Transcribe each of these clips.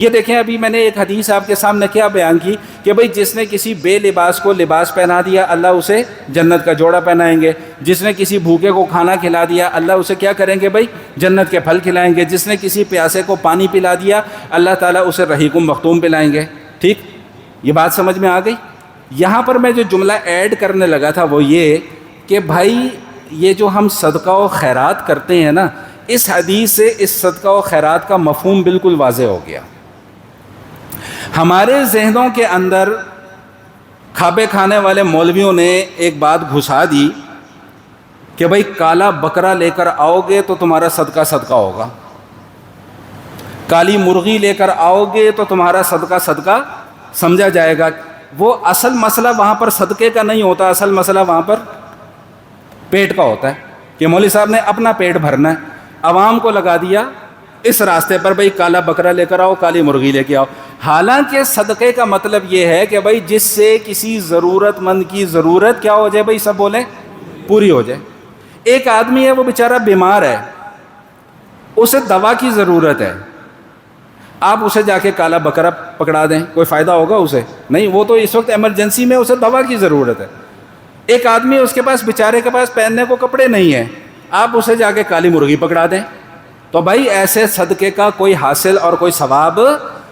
یہ دیکھیں ابھی میں نے ایک حدیث آپ کے سامنے کیا بیان کی کہ بھئی جس نے کسی بے لباس کو لباس پہنا دیا اللہ اسے جنت کا جوڑا پہنائیں گے، جس نے کسی بھوکے کو کھانا کھلا دیا اللہ اسے کیا کریں گے بھئی جنت کے پھل کھلائیں گے، جس نے کسی پیاسے کو پانی پلا دیا اللہ تعالیٰ اسے رحیق مختوم پلائیں گے۔ ٹھیک، یہ بات سمجھ میں آ گئی؟ یہاں پر میں جو جملہ ایڈ کرنے لگا تھا وہ یہ کہ بھائی یہ جو ہم صدقہ و خیرات کرتے ہیں نا، اس حدیث سے اس صدقہ و خیرات کا مفہوم بالکل واضح ہو گیا۔ ہمارے ذہنوں کے اندر کھابے کھانے والے مولویوں نے ایک بات گھسا دی کہ بھائی کالا بکرا لے کر آؤ گے تو تمہارا صدقہ صدقہ ہوگا، کالی مرغی لے کر آؤ گے تو تمہارا صدقہ صدقہ سمجھا جائے گا۔ وہ اصل مسئلہ وہاں پر صدقے کا نہیں ہوتا، اصل مسئلہ وہاں پر پیٹ کا ہوتا ہے کہ مولوی صاحب نے اپنا پیٹ بھرنا ہے، عوام کو لگا دیا اس راستے پر بھئی کالا بکرا لے کر آؤ، کالی مرغی لے کے آؤ۔ حالانکہ صدقے کا مطلب یہ ہے کہ بھئی جس سے کسی ضرورت مند کی ضرورت کیا ہو جائے، بھئی سب بولیں پوری ہو جائے۔ ایک آدمی ہے وہ بیچارہ بیمار ہے، اسے دوا کی ضرورت ہے، آپ اسے جا کے کالا بکرا پکڑا دیں، کوئی فائدہ ہوگا اسے؟ نہیں، وہ تو اس وقت ایمرجنسی میں اسے دوا کی ضرورت ہے۔ ایک آدمی اس کے پاس بیچارے کے پاس پہننے کو کپڑے نہیں ہیں، آپ اسے جا کے کالی مرغی پکڑا دیں، تو بھائی ایسے صدقے کا کوئی حاصل اور کوئی ثواب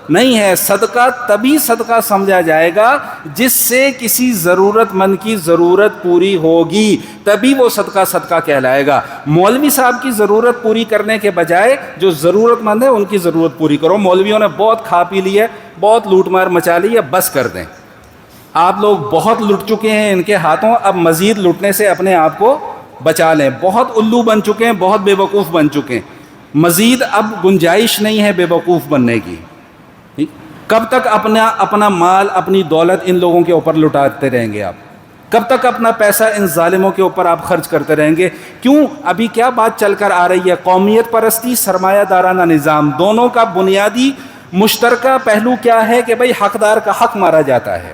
نہیں ہے۔ صدقہ تبھی صدقہ سمجھا جائے گا جس سے کسی ضرورت مند کی ضرورت پوری ہوگی، تبھی وہ صدقہ صدقہ کہلائے گا۔ مولوی صاحب کی ضرورت پوری کرنے کے بجائے جو ضرورت مند ہے ان کی ضرورت پوری کرو۔ مولویوں نے بہت کھا پی لی ہے، بہت لوٹ مار مچا لی ہے، بس کر دیں۔ آپ لوگ بہت لٹ چکے ہیں ان کے ہاتھوں، اب مزید لٹنے سے اپنے آپ کو بچا لیں۔ بہت الو بن چکے ہیں، بہت بے وقوف بن چکے ہیں، مزید اب گنجائش نہیں ہے بے وقوف بننے کی۔ کب تک اپنا مال اپنی دولت ان لوگوں کے اوپر لٹاتے رہیں گے آپ؟ کب تک اپنا پیسہ ان ظالموں کے اوپر آپ خرچ کرتے رہیں گے؟ کیوں؟ ابھی کیا بات چل کر آ رہی ہے؟ قومیت پرستی، سرمایہ دارانہ نظام، دونوں کا بنیادی مشترکہ پہلو کیا ہے کہ بھئی حقدار کا حق مارا جاتا ہے۔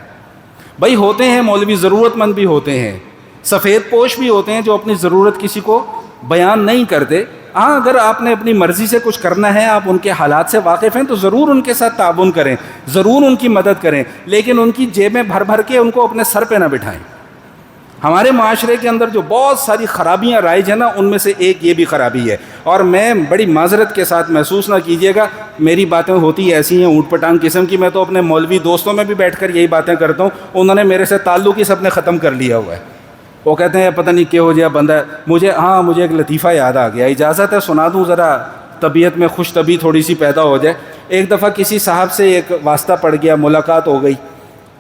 بھئی ہوتے ہیں مولوی ضرورت مند بھی ہوتے ہیں، سفید پوش بھی ہوتے ہیں جو اپنی ضرورت کسی کو بیان نہیں کرتے۔ ہاں، اگر آپ نے اپنی مرضی سے کچھ کرنا ہے، آپ ان کے حالات سے واقف ہیں تو ضرور ان کے ساتھ تعاون کریں، ضرور ان کی مدد کریں، لیکن ان کی جیبیں بھر بھر کے ان کو اپنے سر پہ نہ بٹھائیں۔ ہمارے معاشرے کے اندر جو بہت ساری خرابیاں رائج ہیں نا، ان میں سے ایک یہ بھی خرابی ہے، اور میں بڑی معذرت کے ساتھ محسوس نہ کیجیے گا، میری باتیں ہوتی ایسی ہیں اونٹ پٹانگ قسم کی، میں تو اپنے مولوی دوستوں میں بھی بیٹھ کر یہی باتیں کرتا ہوں، انہوں نے میرے سے تعلق ہی سب نے ختم کر لیا ہوا ہے۔ وہ کہتے ہیں پتہ نہیں کیا ہو جائے بندہ۔ مجھے ایک لطیفہ یاد آ گیا، اجازت ہے سنا دوں ذرا، طبیعت میں خوش طبی تھوڑی سی پیدا ہو جائے۔ ایک دفعہ کسی صاحب سے ایک واسطہ پڑ گیا، ملاقات ہو گئی،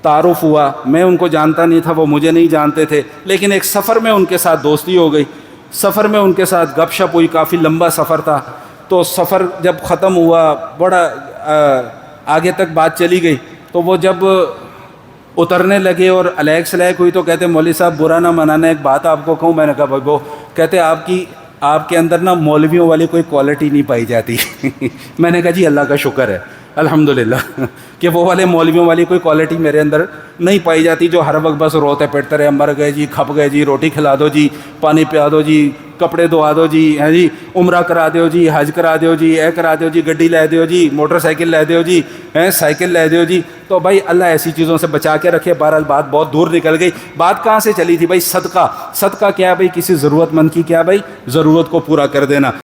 تعارف ہوا، میں ان کو جانتا نہیں تھا، وہ مجھے نہیں جانتے تھے، لیکن ایک سفر میں ان کے ساتھ دوستی ہو گئی، سفر میں ان کے ساتھ گپ شپ ہوئی، کافی لمبا سفر تھا۔ تو سفر جب ختم ہوا، بڑا آگے تک بات چلی گئی، تو وہ جب اترنے لگے اور الیک سلیک ہوئی تو کہتے مولوی صاحب برا نہ منانا، ایک بات آپ کو کہوں؟ میں نے کہا بھائی وہ کہتے آپ کے اندر نا مولویوں والی کوئی کوالٹی نہیں پائی جاتی۔ میں نے کہا جی اللہ کا شکر ہے الحمدللہ کہ وہ والے مولویوں والی کوئی کوالٹی میرے اندر نہیں پائی جاتی جو ہر وقت بس روتے پیٹتے رہے، مر گئے جی، کھپ گئے جی، روٹی کھلا دو جی، پانی پیا دو جی، کپڑے دھوا دو جی، ہیں جی، عمرہ کرا دیو جی، حج کرا دیو جی، اے کرا دیو جی، گڈی لے دیو جی، موٹر سائیکل لے دیو جی، سائیکل لے دیو جی۔ تو بھائی اللہ ایسی چیزوں سے بچا کے رکھے۔ بہرحال بات بہت دور نکل گئی۔ بات کہاں سے چلی تھی؟ بھائی صدقہ۔ صدقہ کیا ہے بھائی؟ کسی ضرورت مند کی کیا بھائی ضرورت کو پورا کر دینا۔